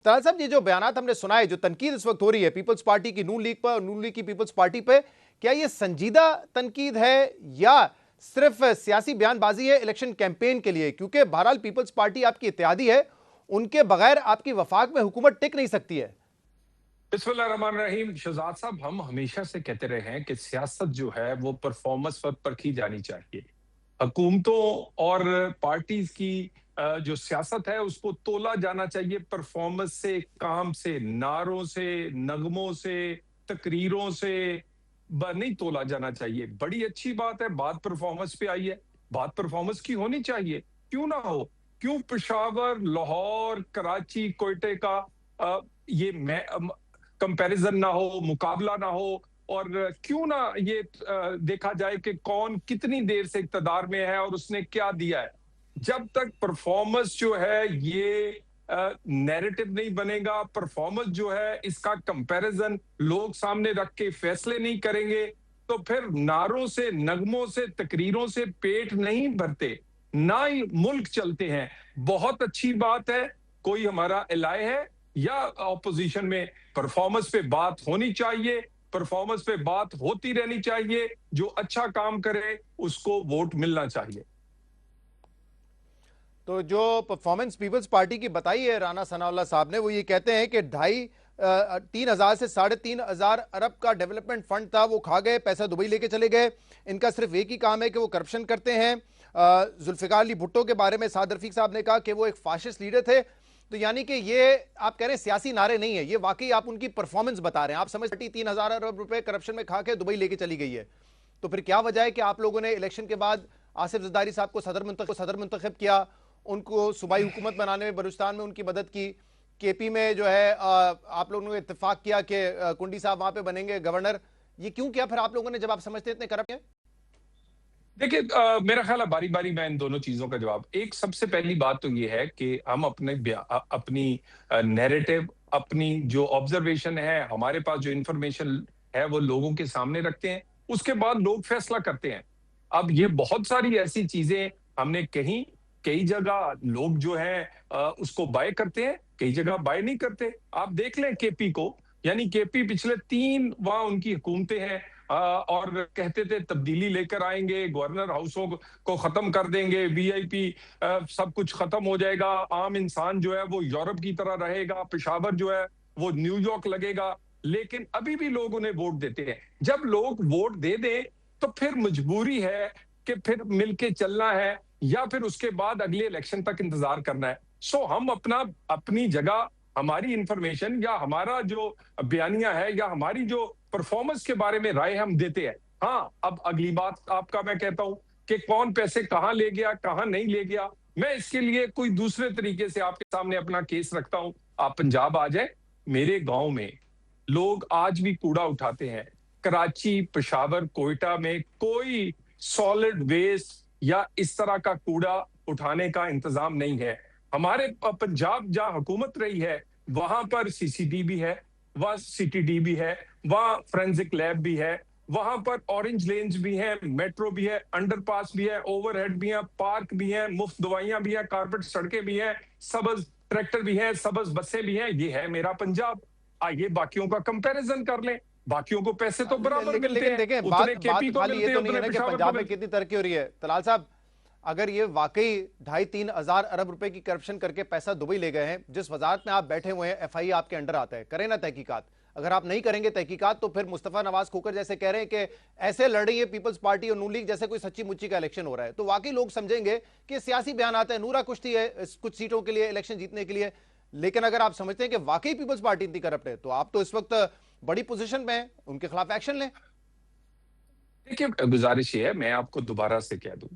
तलाल साहब, ये जो बयानात हमने सुनाए, जो तनकीद इस वक्त हो रही है पीपल्स पार्टी की नून लीग पर और नून लीग की पीपल्स पार्टी पे, क्या ये संजीदा तनकीद है या सिर्फ सियासी बयानबाजी है इलेक्शन कैंपेन के लिए? क्योंकि बहरहाल पीपल्स पार्टी आपकी इत्तेहादी है, उनके बगैर आपकी वफाक में हुकूमत टिक नहीं सकती है। बिस्मिल्लाहिर्रहमानिर्रहीम। शहजाद साहब, हम हमेशा से कहते रहे हैं कि सियासत जो है वो परफॉर्मेंस पर परखी जानी चाहिए। हुकूमतों और पार्टीज की जो सियासत है उसको तोला जाना चाहिए परफॉर्मेंस से, काम से, नारों से, नगमों से, तकरीरों से नहीं तोला जाना चाहिए। बड़ी अच्छी बात है, बात परफॉर्मेंस पे आई है, बात परफॉर्मेंस की होनी चाहिए। क्यों ना हो? क्यों पेशावर, लाहौर, कराची, कोयटे का ये मैं कंपैरिजन ना हो, मुकाबला ना हो, और क्यों ना ये देखा जाए कि कौन कितनी देर से इक्तदार में है और उसने क्या दिया है। जब तक परफॉर्मेंस जो है ये नैरेटिव नहीं बनेगा, परफॉर्मेंस जो है इसका कंपैरिजन लोग सामने रख के फैसले नहीं करेंगे, तो फिर नारों से, नगमों से, तकरीरों से पेट नहीं भरते, ना ही मुल्क चलते हैं। बहुत अच्छी बात है, कोई हमारा एलाय है या ऑपोजिशन में, परफॉर्मेंस पे बात होनी चाहिए, परफॉर्मेंस पे बात होती रहनी चाहिए। जो अच्छा काम करे उसको वोट मिलना चाहिए। तो जो परफॉर्मेंस पीपल्स पार्टी की बताई है राना सनाउल्लाह साहब ने, वो ये कहते हैं कि 3,500 से 3,500 अरब का डेवलपमेंट फंड था, वो खा गए, पैसा दुबई लेके चले गए। इनका सिर्फ एक ही काम है कि वो करप्शन करते हैं। जुल्फिकार अली भुट्टो के बारे में साद रफीक साहब ने कहा कि वो एक फाशिस्ट लीडर थे। तो यानी कि ये आप कह रहे हैं सियासी नारे नहीं है, ये वाकई आप उनकी परफॉर्मेंस बता रहे हैं। आप समझ 3,000 अरब रुपए करप्शन में खा के दुबई लेके चली गई है, तो फिर क्या वजह है कि आप लोगों ने इलेक्शन के बाद आसिफ जरदारी साहब को सदर मुंतखब किया, उनको सूबाई हुकूमत बनाने में बलूचिस्तान में उनकी मदद की, केपी में जो है आप लोगों ने इत्तेफाक किया कि कुंडी साहब वहां पे बनेंगे गवर्नर। ये क्यों किया फिर आप लोगों ने, जब आप समझते इतने करप्ट हैं? देखिए, मेरा ख्याल है बारी बारी मैं इन दोनों चीजों का जवाब। एक सबसे पहली बात तो ये है कि हम अपनी नैरेटिव, अपनी जो ऑब्जर्वेशन है, हमारे पास जो इंफॉर्मेशन है वो लोगों के सामने रखते हैं, उसके बाद लोग फैसला करते हैं। अब ये बहुत सारी ऐसी चीजें हमने कहीं, कई जगह लोग जो है उसको बाय करते हैं, कई जगह बाय नहीं करते। आप देख लें केपी को, यानी केपी पिछले 3 वहां उनकी हुकूमतें हैं, और कहते थे तब्दीली लेकर आएंगे, गवर्नर हाउसों को खत्म कर देंगे, वीआईपी सब कुछ खत्म हो जाएगा, आम इंसान जो है वो यूरोप की तरह रहेगा, पेशावर जो है वो न्यूयॉर्क लगेगा। लेकिन अभी भी लोग उन्हें वोट देते हैं। जब लोग वोट दे दें तो फिर मजबूरी है कि फिर मिलके चलना है, या फिर उसके बाद अगले इलेक्शन तक इंतजार करना है। सो हम अपनी जगह, हमारी इंफॉर्मेशन या हमारा जो बयानिया है या हमारी जो परफॉर्मेंस के बारे में राय हम देते हैं। हाँ, अब अगली बात आपका मैं कहता हूं कि कौन पैसे कहां ले गया, कहां नहीं ले गया, मैं इसके लिए कोई दूसरे तरीके से आपके सामने अपना केस रखता हूं। आप पंजाब आ जाए, मेरे गांव में लोग आज भी कूड़ा उठाते हैं। कराची, पेशावर, कोयटा में कोई सॉलिड वेस्ट या इस तरह का कूड़ा उठाने का इंतजाम नहीं है। हमारे पंजाब जहां हुकूमत रही है वहां पर सीसीडी भी है, वहां सीटीडी भी है, वहां फोरेंसिक लैब भी है, वहां पर ऑरेंज लेन्स भी हैं, मेट्रो भी है, अंडरपास भी है, ओवरहेड भी है, पार्क भी है, मुफ्त दवाइयां भी है, कारपेट सड़कें भी हैं, सबज ट्रैक्टर भी है, सबज बसें भी हैं। ये है मेरा पंजाब। आइए बाकियों का कंपैरिजन कर लें। बाकियों को पैसे तो बराबर लेकिन मिलते लेकिन हैं, देखें, उतने बात केपी बात को खाली ये मिलते हैं, तो नहीं है उतने ना कि पेशावर को पंजाब में मिलते कितनी तरक्की हो रही है। तलाल साहब, अगर ये वाकई 2,500-3,000 अरब रुपए की करप्शन करके पैसा दुबई ले गए हैं, जिस वजारत में आप बैठे हुए हैं, एफआई आपके अंडर आता है, करें ना तहकीकात। अगर आप नहीं करेंगे तहकीकात तो फिर मुस्तफा नवाज खोकर जैसे कह रहे हैं कि ऐसे लड़ रही है पीपल्स पार्टी और नून लीग जैसे कोई सच्ची मुच्ची का इलेक्शन हो रहा है, तो वाकई लोग समझेंगे कि सियासी बयान आते हैं, नूरा कुश्ती है कुछ सीटों के लिए, इलेक्शन जीतने के लिए। लेकिन अगर आप समझते हैं कि वाकई पीपल्स पार्टी इतनी करप्ट है, तो आप तो इस वक्त बड़ी पोजीशन में हैं, उनके खिलाफ एक्शन लें। देखिए, गुजारिश ये है, मैं आपको दोबारा से कह दूं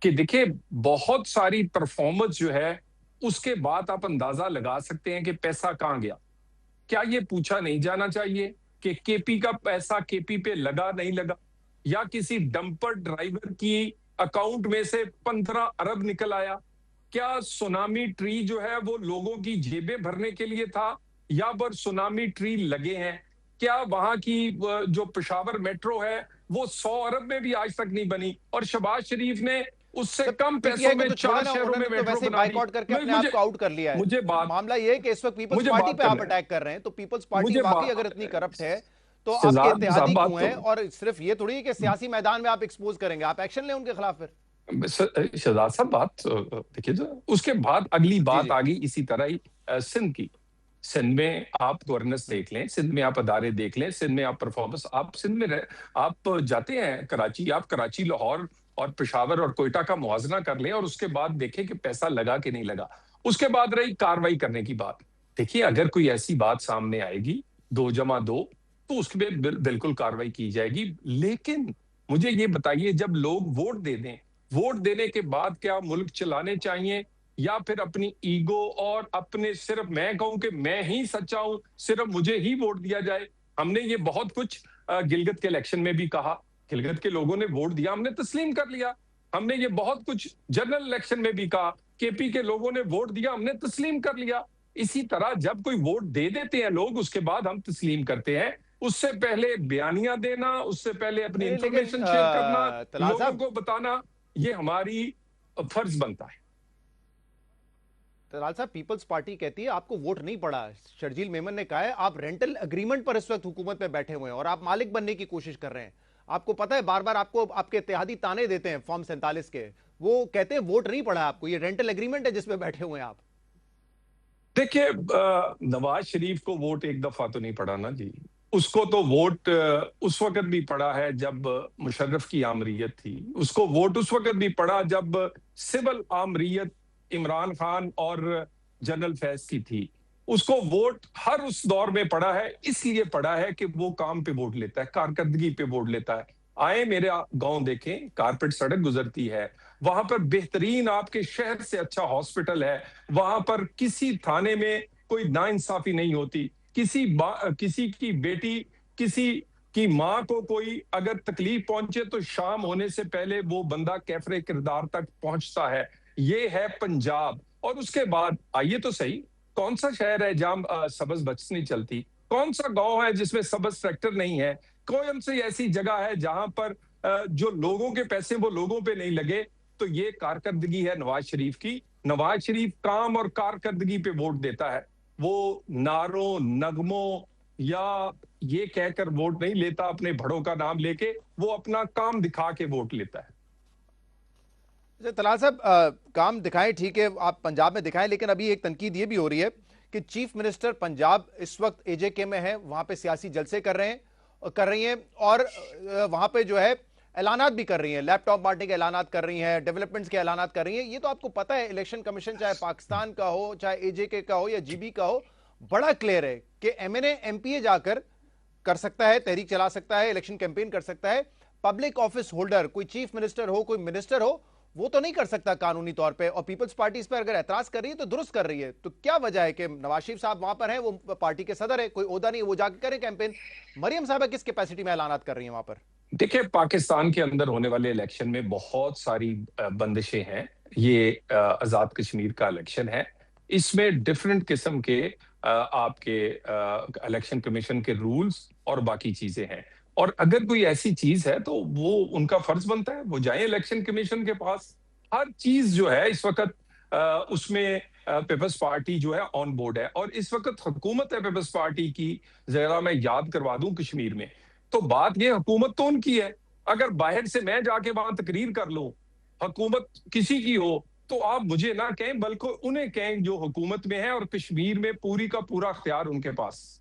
कि देखिए, बहुत सारी परफॉर्मेंस जो है उसके बाद आप अंदाजा लगा सकते हैं कि पैसा कहां गया। क्या ये पूछा नहीं जाना चाहिए कि केपी का पैसा केपी पे लगा नहीं लगा, या किसी डंपर ड्राइवर की अकाउंट में से 15 अरब निकल आया? क्या सुनामी ट्री जो है वो लोगों की जेबें भरने के लिए था, या पर सुनामी ट्री लगे हैं? क्या वहां की जो पेशावर मेट्रो है वो 100 अरब में भी आज तक नहीं बनी, और शहबाज शरीफ ने उससे कम पैसों पीटीआई को में तो छोड़ा 4 ना, शहरों में उन्होंने तो मेट्रो वैसे ही बना दी। बाइकआउट करके अपने आप मुझे को आउट कर लिया है। मुझे बात मामला ये है कि इस वक्त पीपल्स मुझे पार्टी बात पे आप करने अटैक कर रहे हैं, तो पीपल्स पार्टी मुझे वाकई अगर इतनी बात करप्ट है तो आपके शहजाद साहब इत्तेहादी बात क्यों तो हैं? और सिर्फ ये थोड़ी है कि सियासी मैदान में आप एक्सपोज करेंगे, आप एक्शन लें उनके खिलाफ फिर। शहजाद साहब बात देखिए, जो उसके बाद अगली जी बात जी। आ गई इसी तरह ही सिंध की। सिंध में आप गवर्नेंस देख लें, सिंध में आप अदारे देख लें, सिंध में आप परफॉर्मेंस, आप सिंध में आप जाते हैं कराची, आप कराची, लाहौर और पेशावर और कोयटा का मुआवजा कर लें और उसके बाद देखें कि पैसा लगा कि नहीं लगा। उसके बाद रही कार्रवाई करने की बात। देखिए, अगर कोई ऐसी बात सामने आएगी 2+2 तो उसके पे बिल्कुल कार्रवाई की जाएगी। लेकिन मुझे ये बताइए, जब लोग वोट दे दें, वोट देने के बाद क्या मुल्क चलाने चाहिए या फिर अपनी ईगो और अपने सिर्फ मैं कहूं कि मैं ही सच्चा हूं, सिर्फ मुझे ही वोट दिया जाए? हमने ये बहुत कुछ गिलगित के इलेक्शन में भी कहा, गिलगित के लोगों ने वोट दिया, हमने तस्लीम कर लिया। हमने ये बहुत कुछ जनरल इलेक्शन में भी कहा, केपी के लोगों ने वोट दिया, हमने तस्लीम कर लिया। इसी तरह जब कोई वोट दे देते हैं लोग, उसके बाद हम तस्लीम करते हैं। उससे पहले बयानियां देना, उससे पहले अपनी नहीं लेकिन इंफॉर्मेशन शेयर करना, तलाल लोगों साहब, को बताना, ये हमारी फर्ज बनता है। तलाल साहब, पीपल्स पार्टी कहती है आपको वोट नहीं पड़ा। शर्जील मेमन ने कहा है आप रेंटल एग्रीमेंट पर इस वक्त हुकूमत में बैठे हुए हैं और आप मालिक बनने की कोशिश कर रहे हैं। आपको पता है बार बार आपको आपके इत्तेहादी ताने देते हैं फॉर्म 47 के, वो कहते हैं वोट नहीं पड़ा आपको, ये रेंटल एग्रीमेंट है जिसमें बैठे हुए हैं आप। देखिए, नवाज शरीफ को वोट एक दफा तो नहीं पड़ा ना जी। उसको तो वोट उस वक्त भी पड़ा है जब मुशर्रफ की आमरीयत थी। उसको वोट उस वक्त भी पड़ा जब सिविल आमरीयत इमरान खान और जनरल फैज की थी। उसको वोट हर उस दौर में पड़ा है, इसलिए पड़ा है कि वो काम पे वोट लेता है, कारकर्दगी पे वोट लेता है। आए मेरे गांव देखें, कारपेट सड़क गुजरती है, वहां पर बेहतरीन आपके शहर से अच्छा हॉस्पिटल है, वहां पर किसी थाने में कोई नाइंसाफी नहीं होती। किसी की बेटी, किसी की मां को कोई अगर तकलीफ पहुंचे तो शाम होने से पहले वो बंदा कैफरे किरदार तक पहुंचता है। ये है पंजाब। और उसके बाद आइए तो सही, कौन सा शहर है जहां सब्ज बस नहीं चलती? कौन सा गांव है जिसमें सब्ज ट्रैक्टर नहीं है? कौन सी ऐसी जगह है जहां पर जो लोगों के पैसे वो लोगों पे नहीं लगे? तो ये कारकर्दगी है नवाज शरीफ की। नवाज शरीफ काम और कारकर्दगी पे वोट देता है। वो नारों, नगमों या ये कहकर वोट नहीं लेता अपने बड़ों का नाम लेके, वो अपना काम दिखा के वोट लेता है। अच्छा तलाल साहब, काम दिखाएं ठीक है, आप पंजाब में दिखाएं, लेकिन अभी एक तनकीद ये भी हो रही है कि चीफ मिनिस्टर पंजाब इस वक्त एजेके में है, वहां पे सियासी जलसे कर रही हैं और वहां पे जो है ऐलानात भी कर रही हैं, लैपटॉप बांटने के ऐलानात कर रही हैं, डेवलपमेंट्स के ऐलानात कर रही हैं। ये तो आपको पता है, इलेक्शन कमीशन चाहे पाकिस्तान का हो, चाहे एजेके का हो या जीबी का हो, बड़ा क्लियर है कि एमएनए एमपीए जाकर कर सकता है, तहरीक चला सकता है, इलेक्शन कैंपेन कर सकता है। पब्लिक ऑफिस होल्डर, कोई चीफ मिनिस्टर हो, कोई मिनिस्टर हो, वो तो नहीं कर सकता कानूनी तौर पे। और पीपल्स पार्टी इस पर अगर एतराज कर रही है तो दुरुस्त कर रही है। तो क्या वजह है कि नवाज शरीफ साहब वहां पर हैं, वो पार्टी के सदर है, कोई ओहदा नहीं है, वो जाकर करें कैंपेन। मरियम साहब किस कैपेसिटी में ऐलानात कर रही है वहां पर? देखिए, पाकिस्तान के अंदर होने वाले इलेक्शन में बहुत सारी बंदिशें हैं। ये आजाद कश्मीर का इलेक्शन है। इसमें डिफरेंट किस्म के आपके इलेक्शन कमीशन के रूल्स और बाकी चीजें हैं। और अगर कोई ऐसी चीज है तो वो उनका फर्ज बनता है वो जाए इलेक्शन कमीशन के पास। हर चीज जो है इस वक्त उसमें पीपल्स पार्टी जो है ऑन बोर्ड है। और इस वक्त हुकूमत है पीपल्स पार्टी की, जरा मैं याद करवा दूं, कश्मीर में। तो बात ये हुकूमत तो उनकी है। अगर बाहर से मैं जाके वहां तकरीर कर लूं, हुकूमत किसी की हो, तो आप मुझे ना कहें बल्कि उन्हें कहें जो हुकूमत में है, और कश्मीर में पूरी का पूरा अख्तियार उनके पास।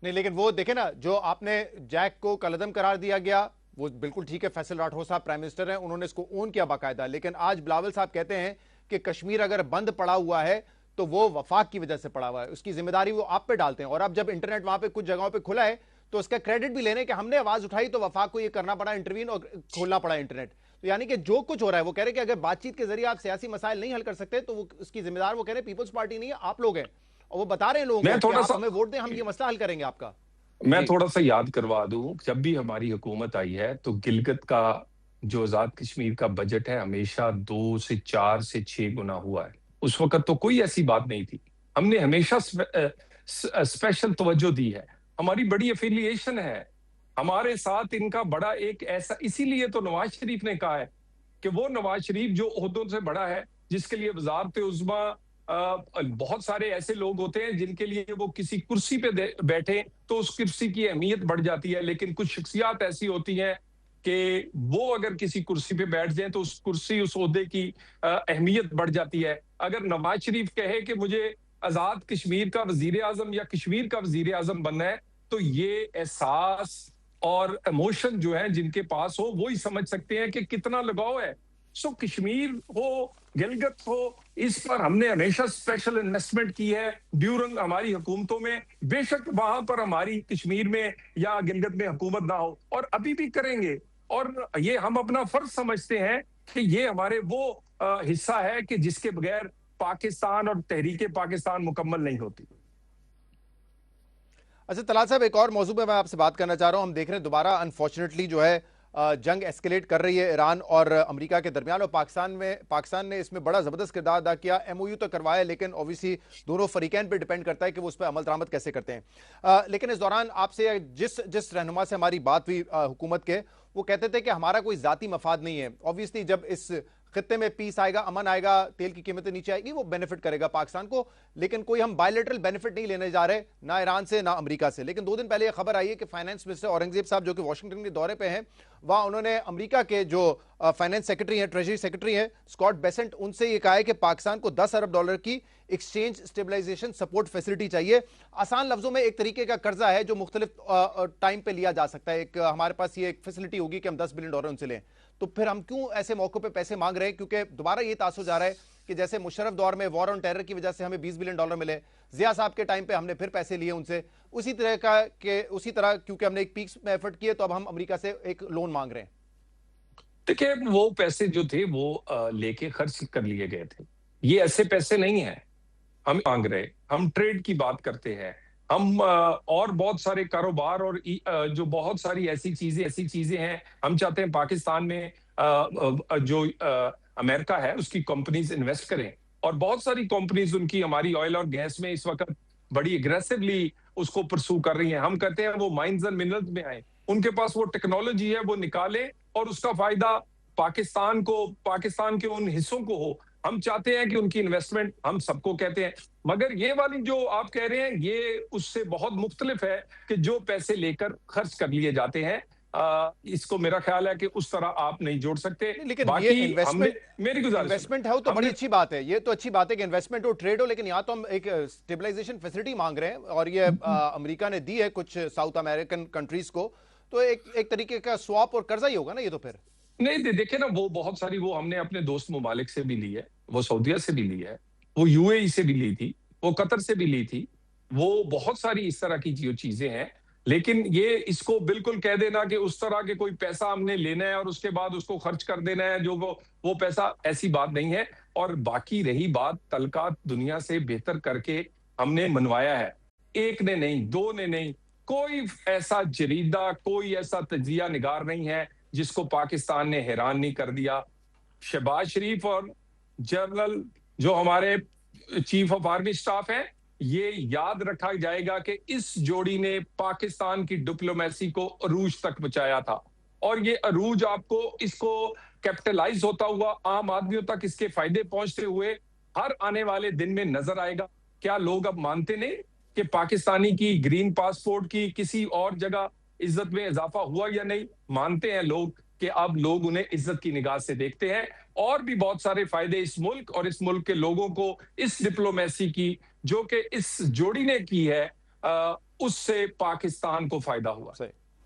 नहीं लेकिन वो देखे ना, जो आपने जैक को कलअदम करार दिया गया, वो बिल्कुल ठीक है, फैसल राठौर साहब प्राइम मिनिस्टर हैं, उन्होंने इसको ओन किया बाकायदा। लेकिन आज बिलावल साहब कहते हैं कि कश्मीर अगर बंद पड़ा हुआ है तो वो वफाक की वजह से पड़ा हुआ है, उसकी जिम्मेदारी वो आप पे डालते हैं। और अब जब इंटरनेट वहां पे कुछ जगहों पे खुला है तो उसका क्रेडिट भी लेने कि हमने आवाज उठाई तो वफाक को ये करना पड़ा, इंटरवीन और खोलना पड़ा इंटरनेट। तो यानी कि जो कुछ हो रहा है, वो कह रहे हैं कि अगर बातचीत के जरिए आप सियासी मसाइल नहीं हल कर सकते तो वो उसकी जिम्मेदार, वो कह रहे हैं पीपल्स पार्टी नहीं है, आप लोग हैं। और वो बता रहे हैं लोगों मैं को कि थोड़ा आप सा हमें वोट दें, हम ये मसला हल करेंगे आपका। मैं जी। थोड़ा सा याद करवा दूं, जब भी हमारी हुकूमत आई है तो गिलगित का जो आजाद कश्मीर का बजट है हमेशा 2 से 4 से 6 गुना हुआ है। उस वक्त तो कोई ऐसी बात नहीं थी। हमने हमेशा स्पेशल तवज्जो दी है। हमारी बड़ी एफिलिएशन है हमारे साथ इनका बड़ा एक ऐसा, इसीलिए तो नवाज शरीफ ने कहा है कि वो नवाज शरीफ जो ओहदों से बड़ा है, जिसके लिए वजारत उज़्मा बहुत सारे ऐसे लोग होते हैं जिनके लिए वो किसी कुर्सी पे बैठे तो उस कुर्सी की अहमियत बढ़ जाती है, लेकिन कुछ शख्सियात ऐसी होती हैं कि वो अगर किसी कुर्सी पे बैठ जाए तो उस कुर्सी, उस ओहदे की अहमियत बढ़ जाती है। अगर नवाज शरीफ कहे कि मुझे आजाद कश्मीर का वजीर आजम या कश्मीर का वजीर आजम बनना है, तो ये एहसास और इमोशन जो है जिनके पास हो वो ही समझ सकते हैं कि कितना लगाव है। सो कश्मीर हो, गिलगित हो, इस पर हमने हमेशा स्पेशल इन्वेस्टमेंट की है ड्यूरिंग हमारी हुकूमतों में। बेशक वहां पर हमारी कश्मीर में या गिलगित में हुकूमत ना हो, और अभी भी करेंगे, और ये हम अपना फर्ज समझते हैं कि ये हमारे वो हिस्सा है कि जिसके बगैर पाकिस्तान और तहरीके पाकिस्तान मुकम्मल नहीं होती। अच्छा तलाल साहब, एक और मौजू पे मैं आपसे बात करना चाह रहा हूं। हम देख रहे हैं दोबारा अनफॉर्चुनेटली जो है जंग एस्केलेट कर रही है ईरान और अमेरिका के दरमियान, और पाकिस्तान ने इसमें बड़ा जबरदस्त किरदार अदा किया। एमओयू तो करवाया, लेकिन ऑब्वियसली दोनों फरीकैन पे डिपेंड करता है कि वो उस पर अमल दरामद कैसे करते हैं। लेकिन इस दौरान आपसे जिस रहनुमा से हमारी बात हुई हुकूमत के, वो कहते थे कि हमारा कोई जाती मफाद नहीं है। ऑब्वियसली जब इस खत्ते में पीस आएगा, अमन आएगा, तेल की कीमतें नीचे आएगी, वो बेनिफिट करेगा पाकिस्तान को, लेकिन कोई हम बायलैटरल बेनिफिट नहीं लेने जा रहे, ना ईरान से ना अमेरिका से। लेकिन 2 दिन पहले यह खबर आई है कि फाइनेंस मिनिस्टर औरंगजेब साहब, जो कि वाशिंगटन के दौरे पे हैं, वहां उन्होंने अमेरिका के जो फाइनेंस सेक्रेटरी हैं, ट्रेजरी सेक्रेटरी हैं, स्कॉट बेसेंट, उनसे यह कहा है कि पाकिस्तान को $10 अरब की एक्सचेंज स्टेबलाइजेशन सपोर्ट फैसिलिटी चाहिए। आसान लफ्जों में एक तरीके का कर्जा है जो मुख्तलिफ टाइम पे लिया जा सकता है। एक हमारे पास ये एक फैसिलिटी होगी कि हम $10 बिलियन उनसे लें। तो फिर हम क्यों ऐसे मौकों पे पैसे मांग रहे हैं? क्योंकि दोबारा ये तासुर जा रहा है कि जैसे मुशर्रफ दौर में वॉर ऑन टेरर की वजह से हमें $20 बिलियन मिले, जिया साहब के टाइम पे हमने फिर पैसे लिए उनसे, उसी तरह क्योंकि हमने एक पीक में एफर्ट किए, तो अब हम अमेरिका से एक लोन मांग रहे हैं। देखिए, वो पैसे जो थे वो लेके खर्च कर लिए गए थे। ये ऐसे पैसे नहीं है हम मांग रहे। हम ट्रेड की बात करते हैं, हम और बहुत सारे कारोबार और जो बहुत सारी ऐसी चीजें हैं। हम चाहते हैं पाकिस्तान में जो अमेरिका है उसकी कंपनीज इन्वेस्ट करें, और बहुत सारी कंपनीज उनकी हमारी ऑयल और गैस में इस वक्त बड़ी एग्रेसिवली उसको परसू कर रही हैं। हम कहते हैं वो माइंस एंड मिनरल्स में आए, उनके पास वो टेक्नोलॉजी है, वो निकाले और उसका फायदा पाकिस्तान को, पाकिस्तान के उन हिस्सों को हो। हम चाहते हैं कि उनकी इन्वेस्टमेंट हम सबको कहते हैं, मगर ये वाली जो आप कह रहे हैं ये उससे बहुत मुख्तलिफ है कि जो पैसे लेकर खर्च कर लिए जाते हैं। इसको मेरा ख्याल है कि उस तरह आप नहीं जोड़ सकते। लेकिन ये बाकी हमने, मेरी गुजारिश इन्वेस्टमेंट हो तो बड़ी अच्छी बात है। ये तो अच्छी बात है कि इन्वेस्टमेंट हो, ट्रेड हो, लेकिन यहाँ तो हम एक स्टेबलाइजेशन फैसिलिटी मांग रहे हैं, और ये अमेरिका ने दी है कुछ साउथ अमेरिकन कंट्रीज को, तो एक तरीके का स्वैप और कर्जा ही होगा ना ये तो फिर। नहीं, देखिए ना, वो बहुत सारी वो हमने अपने दोस्त ममालिक से भी ली है, वो सऊदीया से भी ली है, वो यूएई से भी ली थी, वो कतर से भी ली थी। वो बहुत सारी इस तरह की जो चीजें हैं, लेकिन ये इसको बिल्कुल कह देना कि उस तरह के कोई पैसा हमने लेना है और उसके बाद उसको खर्च कर देना है, जो वो पैसा, ऐसी बात नहीं है। और बाकी रही बात, तलकात दुनिया से बेहतर करके हमने मनवाया है, एक ने नहीं, दो ने नहीं, कोई ऐसा जरीदा, कोई ऐसा तजिया निगार नहीं है जिसको पाकिस्तान ने हैरान नहीं कर दिया। शहबाज शरीफ और जनरल जो हमारे चीफ ऑफ आर्मी स्टाफ है, ये याद रखा जाएगा कि इस जोड़ी ने पाकिस्तान की डिप्लोमेसी को अरूज तक पहुंचाया था, और ये अरूज आपको इसको कैपिटलाइज होता हुआ आम आदमियों तक इसके फायदे पहुंचते हुए हर आने वाले दिन में नजर आएगा। क्या लोग अब मानते नहीं कि पाकिस्तानी की ग्रीन पासपोर्ट की किसी और जगह इज्जत में इजाफा हुआ या नहीं? मानते हैं लोग कि अब लोग उन्हें इज्जत की निगाह से देखते हैं, और भी बहुत सारे फायदे इस मुल्क और इस मुल्क के लोगों को इस डिप्लोमेसी की जो कि इस जोड़ी ने की है, उससे पाकिस्तान को फायदा हुआ।